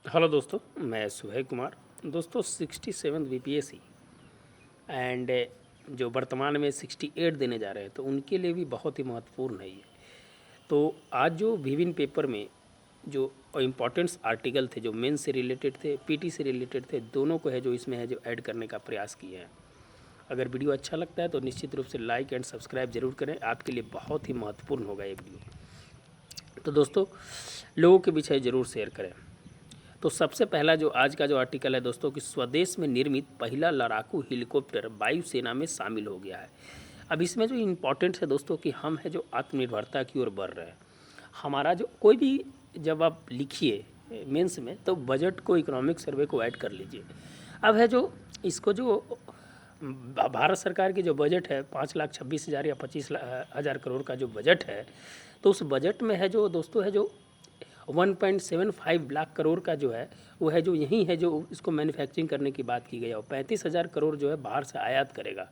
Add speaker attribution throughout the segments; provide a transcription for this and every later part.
Speaker 1: Hello दोस्तों, मैं सुहेल कुमार। दोस्तों 67 बीपीएससी एंड जो वर्तमान में 68 देने जा रहे हैं तो उनके लिए भी बहुत ही महत्वपूर्ण है ये। तो आज जो विभिन्न पेपर में जो इम्पोर्टेंट्स आर्टिकल थे, जो मेंस से रिलेटेड थे, पीटी से रिलेटेड थे, दोनों को है जो इसमें है जो ऐड करने का प्रयास किए हैं। अगर वीडियो अच्छा लगता है तो निश्चित रूप से लाइक एंड सब्सक्राइब जरूर करें, आपके लिए बहुत ही महत्वपूर्ण होगा ये वीडियो। तो दोस्तों लोगों के बीच है ज़रूर शेयर करें। तो सबसे पहला जो आज का जो आर्टिकल है दोस्तों कि स्वदेश में निर्मित पहला लड़ाकू हेलीकॉप्टर वायुसेना में शामिल हो गया है। अब इसमें जो इम्पोर्टेंट है दोस्तों कि हम है जो आत्मनिर्भरता की ओर बढ़ रहे हैं। हमारा जो कोई भी जब आप लिखिए मेंस में तो बजट को इकोनॉमिक सर्वे को ऐड कर लीजिए। अब है जो इसको जो भारत सरकार की जो बजट है 5,26,000 या 25,000 करोड़ का जो बजट है, तो उस बजट में है जो दोस्तों है जो 1.75 लाख करोड़ का जो है वो है जो यही है जो इसको मैन्युफैक्चरिंग करने की बात की गई है और 35,000 करोड़ जो है बाहर से आयात करेगा।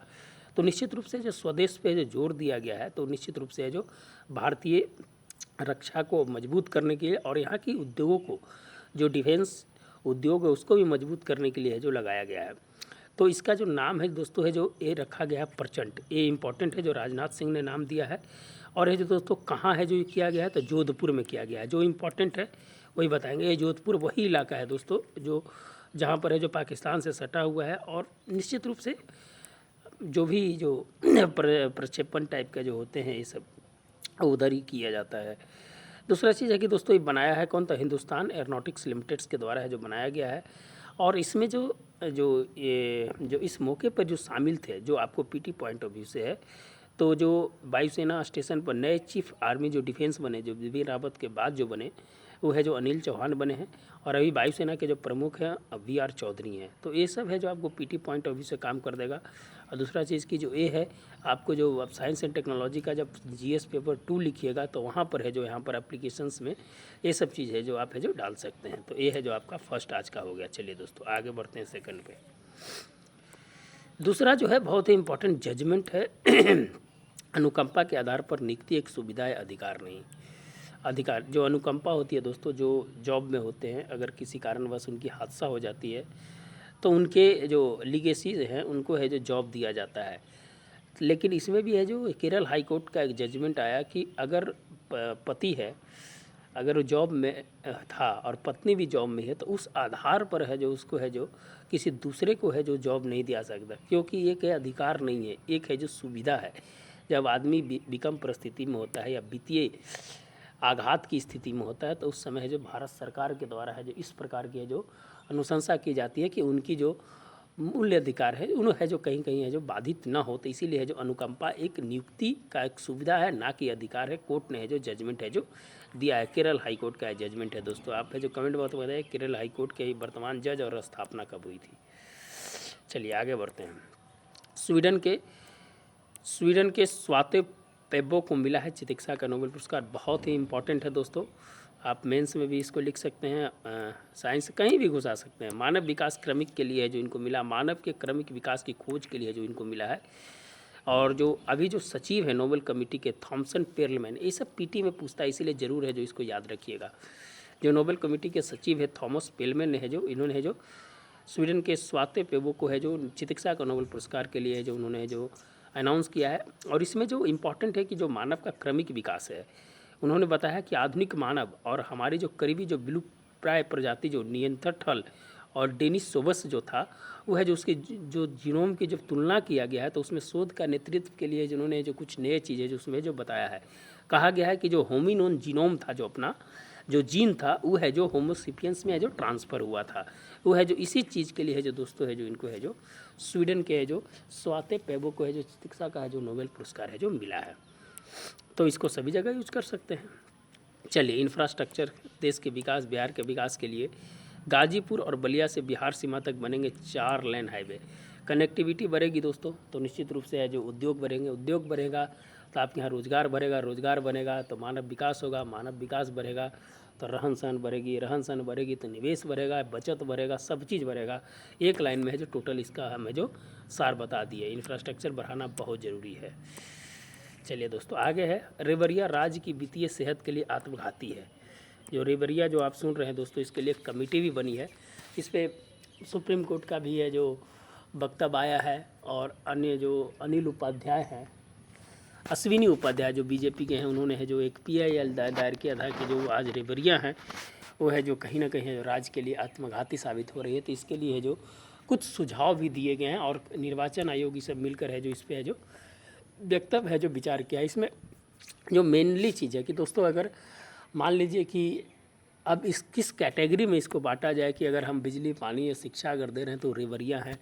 Speaker 1: तो निश्चित रूप से जो स्वदेश पे जो जोर दिया गया है तो निश्चित रूप से है जो भारतीय रक्षा को मजबूत करने के लिए और यहाँ की उद्योगों को जो डिफेंस उद्योग है उसको भी मजबूत करने के लिए है जो लगाया गया है। तो इसका जो नाम है दोस्तों है जो ये रखा गया है प्रचंड, ये इम्पोर्टेंट है जो राजनाथ सिंह ने नाम दिया है। और ये जो दोस्तों कहाँ है जो ये किया गया है तो जोधपुर में किया गया है। जो इम्पोर्टेंट है वही बताएंगे। ये जोधपुर वही इलाका है दोस्तों जो जहाँ पर है जो पाकिस्तान से सटा हुआ है और निश्चित रूप से जो भी जो प्रक्षेपण टाइप के जो होते हैं ये सब उधर ही किया जाता है। दूसरा चीज़ है कि दोस्तों ये बनाया है कौन, तो हिंदुस्तान एयरोनॉटिक्स लिमिटेड्स के द्वारा है जो बनाया गया है। और इसमें जो जो ये जो इस मौके पर जो शामिल थे जो आपको पीटी पॉइंट ऑफ व्यू से है, तो जो वायुसेना स्टेशन पर नए चीफ आर्मी जो डिफेंस बने, जो बिपिन रावत के बाद जो बने, वो है जो अनिल चौहान बने हैं। और अभी वायुसेना के जो प्रमुख हैं वी आर चौधरी हैं। तो ये सब है जो आपको पीटी पॉइंट ऑफ व्यू से काम कर देगा। और दूसरा चीज़ की जो ये है आपको जो अब साइंस एंड टेक्नोलॉजी का जब जीएस पेपर 2 लिखिएगा तो वहाँ पर है जो यहाँ पर एप्लीकेशंस में ये सब चीज़ है जो आप है जो डाल सकते हैं। तो ये है जो आपका फर्स्ट आज का हो गया। चलिए दोस्तों आगे बढ़ते हैं सेकंड पे। दूसरा जो है बहुत ही इंपॉर्टेंट जजमेंट है अनुकंपा के आधार पर नियुक्ति एक सुविधा है, अधिकार नहीं। अधिकार जो अनुकंपा होती है दोस्तों जो जॉब में होते हैं, अगर किसी कारणवश उनकी हादसा हो जाती है तो उनके जो लीगेसीज हैं उनको है जो जॉब दिया जाता है। लेकिन इसमें भी है जो केरल हाई कोर्ट का एक जजमेंट आया कि अगर पति है, अगर वो जॉब में था और पत्नी भी जॉब में है तो उस आधार पर है जो उसको है जो किसी दूसरे को है जो जॉब नहीं दिया सकता, क्योंकि एक है अधिकार नहीं है, एक है जो सुविधा है। जब आदमी विकम परिस्थिति में होता है या वित्तीय आघात की स्थिति में होता है तो उस समय है जो भारत सरकार के द्वारा है जो इस प्रकार की है जो अनुशंसा की जाती है कि उनकी जो मूल्य अधिकार है उन है जो कहीं कहीं है जो बाधित ना हो। तो इसीलिए है जो अनुकंपा एक नियुक्ति का एक सुविधा है, ना कि अधिकार है। कोर्ट ने है जो जजमेंट है जो दिया है, केरल हाई कोर्ट का जजमेंट है दोस्तों। आप है जो कमेंट बॉक्स में बताइए केरल हाई कोर्ट के वर्तमान जज और स्थापना कब हुई थी। चलिए आगे बढ़ते हैं। स्वीडन के स्वाते पेब्बो को मिला है चिकित्सा का नोबेल पुरस्कार। बहुत ही इंपॉर्टेंट है दोस्तों, आप मेंस में भी इसको लिख सकते हैं, साइंस कहीं भी घुसा सकते हैं। मानव विकास क्रमिक के लिए है जो इनको मिला, मानव के क्रमिक विकास की खोज के लिए जो इनको मिला है। और जो अभी जो सचिव है नोबेल कमेटी के थॉमसन पेर्लमैन, ये सब पीटी में पूछता है इसीलिए ज़रूर है जो इसको याद रखिएगा। जो नोबेल कमेटी के सचिव है थॉमस पेलमैन ने है जो इन्होंने है जो स्वीडन के स्वाते पेबो को है जो चिकित्सा का नोबेल पुरस्कार के लिए है जो उन्होंने जो अनाउंस किया है। और इसमें जो इम्पॉर्टेंट है कि जो मानव का क्रमिक विकास है, उन्होंने बताया कि आधुनिक मानव और हमारी जो करीबी जो विलुप्तप्राय प्रजाति जो नियंत्रटल और डेनिस सोबस जो था वो है जो उसके जो जीनोम की जब तुलना किया गया है तो उसमें शोध का नेतृत्व के लिए जिन्होंने जो कुछ नए चीज़ें जो उसमें जो बताया है, कहा गया है कि जो होमिनोन जीनोम था जो अपना जो जीन था वो है जो होमोसिपियंस में है जो ट्रांसफ़र हुआ था, वो है जो इसी चीज़ के लिए है जो दोस्तों है जो इनको है जो स्वीडन के है जो स्वाते पेबो को है जो चिकित्सा का है जो नोबेल पुरस्कार है जो मिला है। तो इसको सभी जगह यूज कर सकते हैं। चलिए इंफ्रास्ट्रक्चर, देश के विकास, बिहार के विकास के लिए गाजीपुर और बलिया से बिहार सीमा तक बनेंगे 4 लेन हाईवे। कनेक्टिविटी बढ़ेगी दोस्तों तो निश्चित रूप से है जो उद्योग बढ़ेंगे, उद्योग बढ़ेगा तो आपके यहाँ रोजगार बढ़ेगा, रोजगार बनेगा तो मानव विकास होगा, मानव विकास बढ़ेगा तो रहन सहन बढ़ेगी, रहन सहन बढ़ेगी तो निवेश बढ़ेगा, बचत बढ़ेगा, सब चीज़ बढ़ेगा। एक लाइन में है जो टोटल इसका हमें जो सार बता दिए, इंफ्रास्ट्रक्चर बढ़ाना बहुत ज़रूरी है। चलिए दोस्तों आगे है, रेवरिया राज्य की वित्तीय सेहत के लिए आत्मघाती है। जो रेवरिया जो आप सुन रहे हैं दोस्तों, इसके लिए एक कमेटी भी बनी है। इस पे सुप्रीम कोर्ट का भी है जो वक्तव्य आया है, और अन्य जो अनिल उपाध्याय हैं, अश्विनी उपाध्याय जो बीजेपी के हैं, उन्होंने है जो एक PIL दायर किया था कि जो आज रेवरिया हैं वो है जो कहीं ना कहीं राज्य के लिए आत्मघाती साबित हो रही है। तो इसके लिए है जो कुछ सुझाव भी दिए गए हैं, और निर्वाचन आयोग ये सब मिलकर है जो इस पे है जो वक्तव्य है जो विचार किया है। इसमें जो मेनली चीज़ है कि दोस्तों, अगर मान लीजिए कि अब इस किस कैटेगरी में इसको बांटा जाए, कि अगर हम बिजली, पानी या शिक्षा अगर दे रहे हैं तो रेवरिया हैं,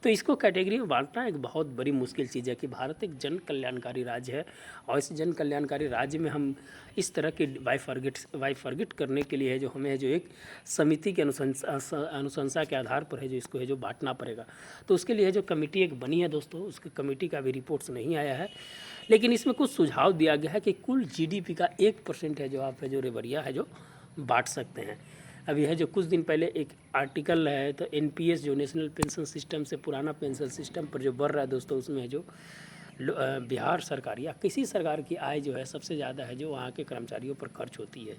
Speaker 1: तो इसको कैटेगरी में बांटना एक बहुत बड़ी मुश्किल चीज़ है। कि भारत एक जन कल्याणकारी राज्य है, और इस जन कल्याणकारी राज्य में हम इस तरह के वाइफर्गिट करने के लिए है जो हमें है जो एक समिति के अनुशंसा के आधार पर है जो इसको है जो बांटना पड़ेगा। तो उसके लिए जो कमेटी एक बनी है दोस्तों, उसकी कमेटी का भी रिपोर्ट्स नहीं आया है, लेकिन इसमें कुछ सुझाव दिया गया है कि कुल GDP का 1% है जो आप है जो रेवरिया है जो बांट सकते हैं। अभी है जो कुछ दिन पहले एक आर्टिकल है, तो NPS जो नेशनल पेंशन सिस्टम से पुराना पेंशन सिस्टम पर जो बढ़ रहा है दोस्तों, उसमें है जो बिहार सरकार या किसी सरकार की आय जो है सबसे ज़्यादा है जो वहाँ के कर्मचारियों पर खर्च होती है।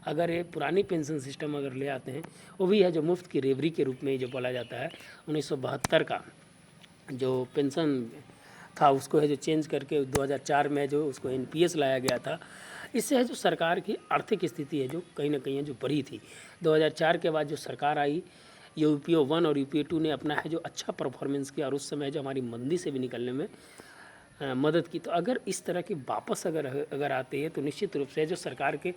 Speaker 1: अगर ये पुरानी पेंशन सिस्टम अगर ले आते हैं, वो भी है जो मुफ्त की रेवरी के रूप में जो बोला जाता है, 1972 का जो पेंशन था उसको है जो चेंज करके 2004 में जो उसको NPS लाया गया था। इससे है जो सरकार की आर्थिक स्थिति है जो कहीं ना कहीं जो बढ़ी थी। 2004 के बाद जो सरकार आई, UPO 1 और UPO 2 ने अपना है जो अच्छा परफॉर्मेंस किया, और उस समय जो हमारी मंदी से भी निकलने में मदद की। तो अगर इस तरह की वापस अगर आते हैं, तो निश्चित रूप से जो सरकार के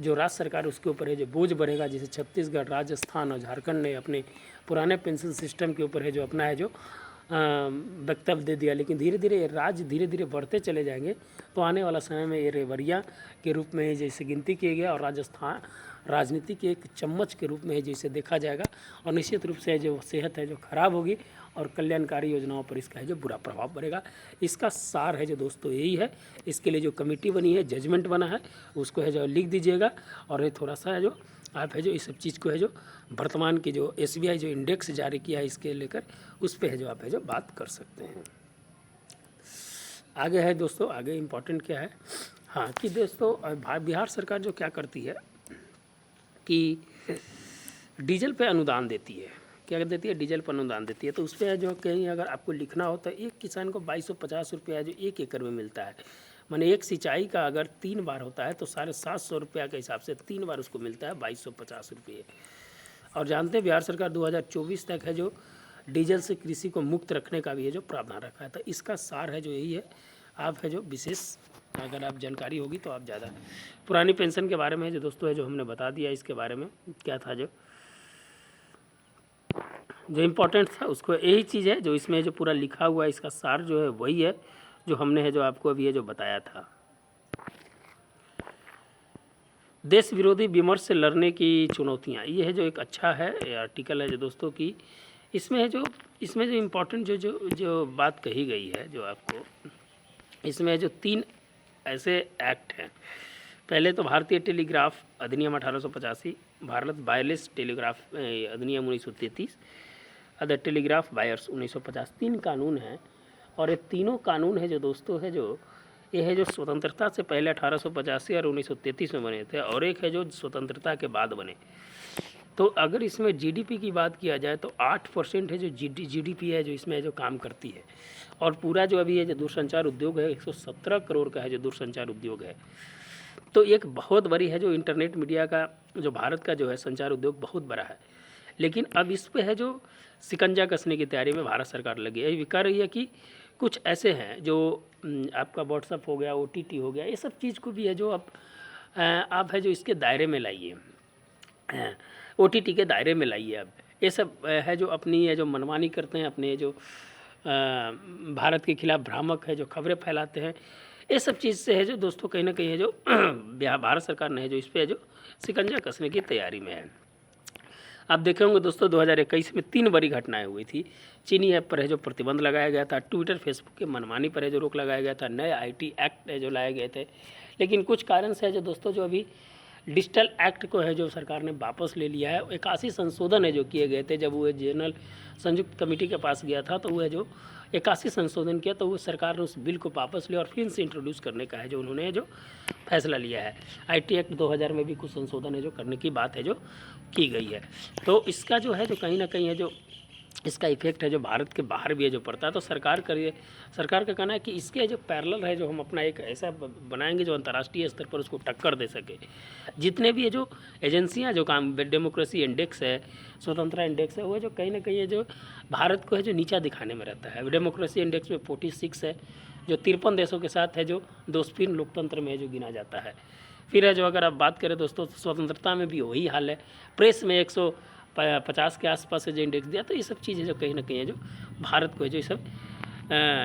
Speaker 1: जो राज्य सरकार उसके ऊपर है जो बोझ बढ़ेगा। जैसे छत्तीसगढ़, राजस्थान और झारखंड ने अपने पुराने पेंशन सिस्टम के ऊपर है जो अपना है जो वक्तव्य दे दिया, लेकिन धीरे धीरे ये राज्य धीरे धीरे बढ़ते चले जाएंगे। तो आने वाला समय में ये रेवरिया के रूप में जैसे गिनती किया गया, और राजस्थान राजनीति के एक चम्मच के रूप में जैसे देखा जाएगा, और निश्चित रूप से जो सेहत है जो खराब होगी, और कल्याणकारी योजनाओं पर इसका है जो बुरा प्रभाव पड़ेगा। इसका सार है जो दोस्तों यही है। इसके लिए जो कमेटी बनी है, जजमेंट बना है, उसको है जो लिख दीजिएगा, और ये थोड़ा सा है जो आप है जो इस सब चीज़ को है जो वर्तमान की जो SBI जो इंडेक्स जारी किया है इसके लेकर, उस पर है जो आप है जो बात कर सकते हैं। आगे है दोस्तों, आगे इम्पोर्टेंट क्या है, हाँ, कि दोस्तों बिहार सरकार जो क्या करती है कि डीजल पे अनुदान देती है। क्या देती है? डीजल पर अनुदान देती है। तो उस पर जो कहीं अगर आपको लिखना हो तो एक किसान को 2250 रुपया जो 1 एकड़ में मिलता है, माने एक सिंचाई का अगर 3 बार होता है तो 750 रुपया के हिसाब से 3 बार उसको मिलता है 2250 रुपये। और जानते हैं बिहार सरकार 2024 तक है जो डीजल से कृषि को मुक्त रखने का भी है जो प्रावधान रखा है। तो इसका सार है जो यही है। आप है जो विशेष अगर आप जानकारी होगी तो आप ज़्यादा पुरानी पेंशन के बारे में जो दोस्तों है जो हमने बता दिया, इसके बारे में क्या था जो इम्पोर्टेंट था, उसको यही चीज़ है जो इसमें जो पूरा लिखा हुआ है, इसका सार जो है वही है जो हमने है जो आपको अभी है जो बताया था। देश विरोधी विमर्श से लड़ने की चुनौतियाँ, ये है जो एक अच्छा है आर्टिकल है जो दोस्तों की इसमें है जो इम्पोर्टेंट जो बात कही गई है जो आपको इसमें जो 3 ऐसे एक्ट हैं। पहले तो भारतीय टेलीग्राफ अधिनियम 1885, भारत वायरलेस टेलीग्राफ अधिनियम 1933, अदर टेलीग्राफ वायर्स 1950। 3 कानून हैं, और ये तीनों कानून है जो दोस्तों है जो ये है जो स्वतंत्रता से पहले 1885 और 1933 में बने थे, और एक है जो स्वतंत्रता के बाद बने। तो अगर इसमें GDP की बात किया जाए तो 8% है जो GDP है जो इसमें है जो काम करती है। और पूरा जो अभी है जो दूरसंचार उद्योग है 117 करोड़ का है जो दूरसंचार उद्योग है। तो एक बहुत बड़ी है जो इंटरनेट मीडिया का जो भारत का जो है संचार उद्योग बहुत बड़ा है। लेकिन अब इस पे है जो शिकंजा कसने की तैयारी में भारत सरकार लगी है। ये कह रही है कि कुछ ऐसे हैं जो आपका व्हाट्सअप हो गया, OTT हो गया, ये सब चीज़ को भी है जो आप है जो इसके दायरे में लाइए, OTT के दायरे में लाइए। अब ये सब है जो अपनी है जो मनमानी करते हैं, अपने जो भारत के खिलाफ भ्रामक है जो खबरें फैलाते हैं, ये सब चीज़ से है जो दोस्तों कहीं ना कहीं है जो भारत सरकार ने है जो इस पर है जो शिकंजा कसने की तैयारी में है। आप देखे होंगे दोस्तों 2021 में 3 बड़ी घटनाएं हुई थी। चीनी ऐप पर है जो प्रतिबंध लगाया गया था, ट्विटर फेसबुक के मनमानी पर है जो रोक लगाया गया था, नए IT एक्ट है जो लाए गए थे। लेकिन कुछ कारण से है जो दोस्तों जो अभी डिजिटल एक्ट को है जो सरकार ने वापस ले लिया है। 81 संशोधन है जो किए गए थे। जब वो जनरल संयुक्त कमेटी के पास गया था तो वो है जो 81 संशोधन किया, तो वो सरकार ने उस बिल को वापस लिया और फिर से इंट्रोड्यूस करने का है जो उन्होंने जो फैसला लिया है। IT एक्ट 2000 में भी कुछ संशोधन है जो करने की बात है जो की गई है। तो इसका जो है जो कहीं ना कहीं है जो इसका इफेक्ट है जो भारत के बाहर भी है जो पड़ता है। तो सरकार का कहना है कि इसके जो पैरेलल है जो हम अपना एक ऐसा बनाएंगे जो अंतर्राष्ट्रीय स्तर पर उसको टक्कर दे सके। जितने भी ये जो एजेंसियां जो काम, डेमोक्रेसी इंडेक्स है, स्वतंत्रता इंडेक्स है, वो जो कहीं ना कहीं है जो भारत को है जो नीचा दिखाने में रहता है। डेमोक्रेसी इंडेक्स में 46 है, जो 53 देशों के साथ है जो 203 लोकतंत्र में है जो गिना जाता है। फिर है जो अगर आप बात करें दोस्तों स्वतंत्रता में भी वही हाल है। प्रेस में 150 के आसपास है जो इंडेक्स दिया। तो ये सब चीज़ें जो कहीं ना कहीं है जो भारत को है जो ये सब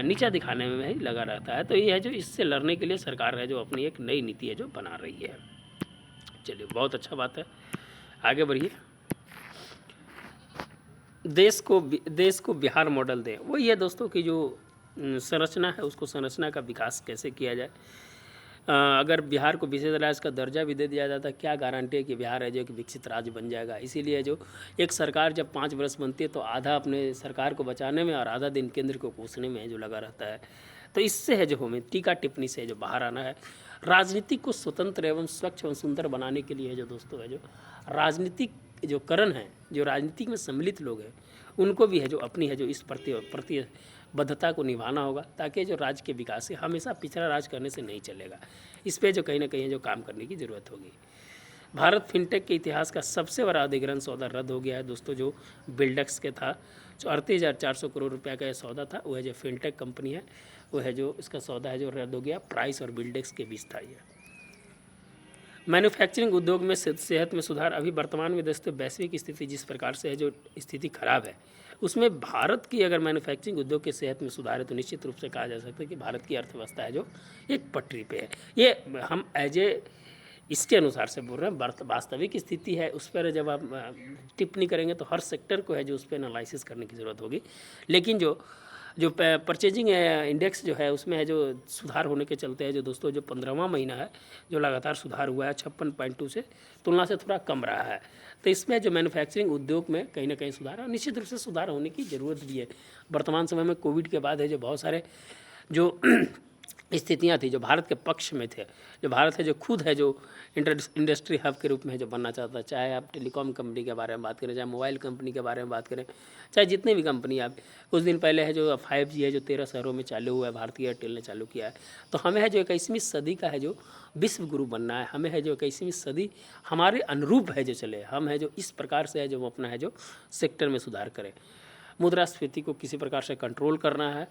Speaker 1: नीचा दिखाने में ही लगा रहता है। तो ये है जो इससे लड़ने के लिए सरकार है जो अपनी एक नई नीति है जो बना रही है। चलिए, बहुत अच्छा बात है, आगे बढ़िए। देश को बिहार मॉडल दें, वही है दोस्तों की जो संरचना है उसको, संरचना का विकास कैसे किया जाए। अगर बिहार को विशेष राज्य का दर्जा भी दे दिया जाता, क्या गारंटी है कि बिहार है जो एक विकसित राज्य बन जाएगा। इसीलिए जो एक सरकार जब 5 वर्ष बनती है तो आधा अपने सरकार को बचाने में और आधा दिन केंद्र को कोसने में जो लगा रहता है। तो इससे है जो हमें टीका टिप्पणी से जो बाहर आना है। राजनीति को स्वतंत्र एवं स्वच्छ एवं सुंदर बनाने के लिए है जो दोस्तों है जो राजनीतिक जो करण है, जो राजनीति में सम्मिलित लोग हैं, उनको भी है जो अपनी है जो इस प्रतिबद्धता को निभाना होगा, ताकि जो राज्य के विकास से हमेशा पिछड़ा राज करने से नहीं चलेगा। इस पे जो कहीं ना कहीं जो काम करने की ज़रूरत होगी। भारत फिनटेक के इतिहास का सबसे बड़ा अधिग्रहण सौदा रद्द हो गया है दोस्तों, जो बिल्डेक्स के था, जो 38,400 करोड़ रुपया का यह सौदा था। वो है जो फिनटेक कंपनी है, वो है जो इसका सौदा है जो रद्द हो गया। प्राइस और बिल्डेक्स के बीच था ये। मैन्युफैक्चरिंग उद्योग में सेहत में सुधार। अभी वर्तमान में दोस्तों वैश्विक स्थिति जिस प्रकार से है जो स्थिति खराब है, उसमें भारत की अगर मैन्युफैक्चरिंग उद्योग के सेहत में सुधार है तो निश्चित रूप से कहा जा सकता है कि भारत की अर्थव्यवस्था है जो एक पटरी पे है। ये हम एज ए इसके अनुसार से बोल रहे हैं, वास्तविक स्थिति है उस पर जब आप टिप्पणी करेंगे तो हर सेक्टर को है जो उस पर एनालिसिस करने की ज़रूरत होगी। लेकिन जो परचेजिंग इंडेक्स जो है उसमें है जो सुधार होने के चलते है जो दोस्तों जो 15वां महीना है जो लगातार सुधार हुआ है 56.2 से तुलना से थोड़ा कम रहा है। तो इसमें जो मैन्युफैक्चरिंग उद्योग में कहीं ना कहीं सुधार है, निश्चित रूप से सुधार होने की ज़रूरत भी है। वर्तमान समय में कोविड के बाद है जो बहुत सारे जो स्थितियाँ थी जो भारत के पक्ष में थे, जो भारत है जो खुद है जो इंडस्ट्री हब के रूप में है जो बनना चाहता है। चाहे आप टेलीकॉम कंपनी के बारे में बात करें, चाहे मोबाइल कंपनी के बारे में बात करें, चाहे जितने भी कंपनी आप, कुछ दिन पहले है जो 5G है जो 13 शहरों में चालू हुआ है, भारतीय एयरटेल ने चालू किया है। तो हमें है जो 21वीं सदी का है जो विश्व गुरु बनना है। हमें है जो 21वीं सदी हमारे अनुरूप है जो चले, हम है जो इस प्रकार से है जो अपना है जो सेक्टर में सुधार करें। मुद्रास्फीति को किसी प्रकार से कंट्रोल करना है,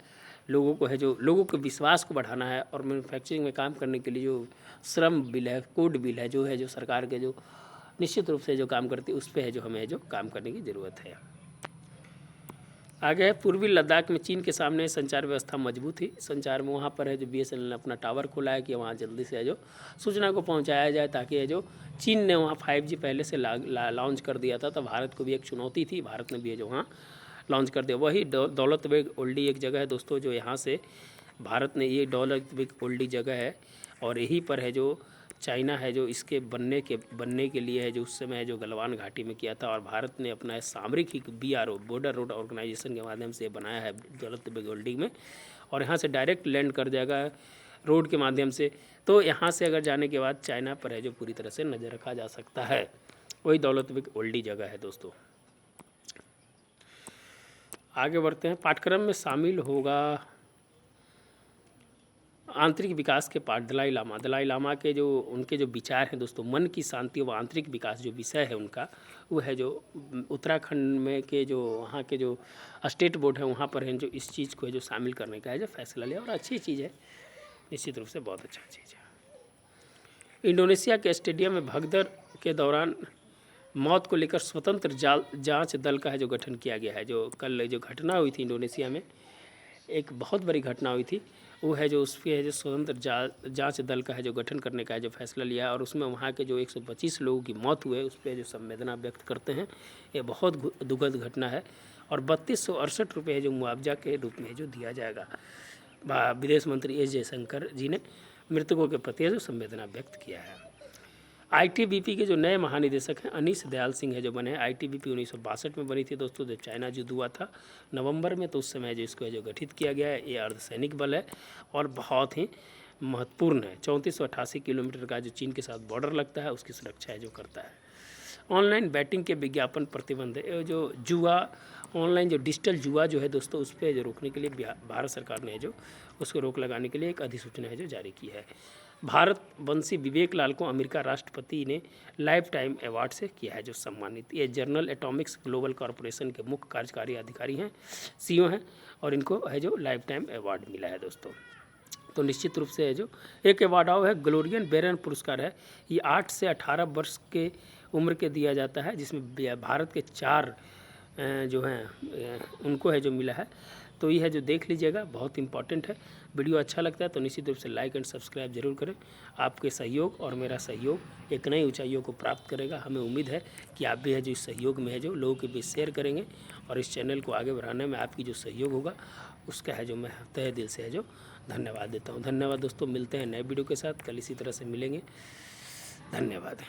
Speaker 1: लोगों को है जो लोगों के विश्वास को बढ़ाना है, और मैन्युफैक्चरिंग में काम करने के लिए जो श्रम बिल है, कोड बिल है, जो है जो सरकार के जो निश्चित रूप से जो काम करती है उस पर है जो हमें जो काम करने की ज़रूरत है। आगे है पूर्वी लद्दाख में चीन के सामने संचार व्यवस्था मजबूत थी। संचार में वहाँ पर है जो BSNL ने अपना टावर खोला है कि वहाँ जल्दी से है जो सूचना को पहुँचाया जाए, ताकि है जो चीन ने वहाँ 5G पहले से लॉन्च कर दिया था, तो भारत को भी एक चुनौती थी, भारत ने भी है जो वहाँ लॉन्च कर दिया। वही दौलत बेग ओल्डी एक जगह है दोस्तों, जो यहाँ से भारत ने, ये दौलत बेग ओल्डी जगह है और यहीं पर है जो चाइना है जो इसके बनने के लिए है जो उस समय है जो गलवान घाटी में किया था, और भारत ने अपना सामरिक ही BRO बॉर्डर रोड ऑर्गेनाइजेशन के माध्यम से बनाया है दौलत बेग ओल्डी में, और यहाँ से डायरेक्ट लैंड कर जाएगा रोड के माध्यम से। तो यहाँ से अगर जाने के बाद चाइना पर है जो पूरी तरह से नज़र रखा जा सकता है। वही दौलत बेग ओल्डी जगह है दोस्तों। आगे बढ़ते हैं। पाठ्यक्रम में शामिल होगा आंतरिक विकास के पाठ। दलाई लामा के जो उनके जो विचार हैं दोस्तों, मन की शांति व आंतरिक विकास जो विषय है उनका, वो है जो उत्तराखंड में के जो वहाँ के जो स्टेट बोर्ड है वहाँ पर है जो इस चीज़ को है जो शामिल करने का है जो फैसला लिया, और अच्छी चीज़ है, निश्चित रूप से बहुत अच्छा चीज़ है। इंडोनेशिया के स्टेडियम में भगदड़ के दौरान मौत को लेकर स्वतंत्र जांच दल का है जो गठन किया गया है। जो कल जो घटना हुई थी इंडोनेशिया में, एक बहुत बड़ी घटना हुई थी, वो है जो उस पर है जो स्वतंत्र जांच दल का है जो गठन करने का है जो फैसला लिया है, और उसमें वहाँ के जो 125 लोगों की मौत हुए उस पर जो संवेदना व्यक्त करते हैं। ये बहुत दुखद घटना है, और 3268 रुपये जो मुआवजा के रूप में जो दिया जाएगा। विदेश मंत्री S जयशंकर जी ने मृतकों के प्रति जो संवेदना व्यक्त किया है। आईटीबीपी के जो नए महानिदेशक हैं अनीश दयाल सिंह है जो बने हैं। आईटीबीपी 1962 में बनी थी दोस्तों, जब चाइना युद्ध हुआ था नवंबर में, तो उस समय जो इसको जो गठित किया गया है। ये अर्धसैनिक बल है और बहुत ही महत्वपूर्ण है। 3488 किलोमीटर का जो चीन के साथ बॉर्डर लगता है उसकी सुरक्षा है जो करता है। ऑनलाइन बैटिंग के विज्ञापन प्रतिबंध है। जो जुआ, ऑनलाइन जो डिजिटल जुआ जो है दोस्तों, उस पर जो रोकने के लिए भारत सरकार ने जो उसको रोक लगाने के लिए एक अधिसूचना है जो जारी की है। भारत वंशी विवेक लाल को अमेरिका राष्ट्रपति ने लाइफ टाइम अवार्ड से किया है जो सम्मानित। ये जनरल एटॉमिक्स ग्लोबल कॉरपोरेशन के मुख्य कार्यकारी अधिकारी हैं, सीईओ हैं, और इनको है जो लाइफ टाइम अवार्ड मिला है दोस्तों। तो निश्चित रूप से है जो एक अवार्ड है ग्लोरियन बेरन पुरस्कार है। ये 8 से 18 वर्ष के उम्र के दिया जाता है, जिसमें भारत के 4 जो हैं उनको है जो मिला है। तो ये है जो देख लीजिएगा, बहुत इंपॉर्टेंट है। वीडियो अच्छा लगता है तो निश्चित रूप से लाइक एंड सब्सक्राइब जरूर करें। आपके सहयोग और मेरा सहयोग एक नई ऊंचाइयों को प्राप्त करेगा। हमें उम्मीद है कि आप भी है जो इस सहयोग में है जो लोगों के बीच शेयर करेंगे, और इस चैनल को आगे बढ़ाने में आपकी जो सहयोग होगा उसका है जो मैं तहे दिल से है जो धन्यवाद देता हूँ। धन्यवाद दोस्तों, मिलते हैं नए वीडियो के साथ, कल इसी तरह से मिलेंगे। धन्यवाद।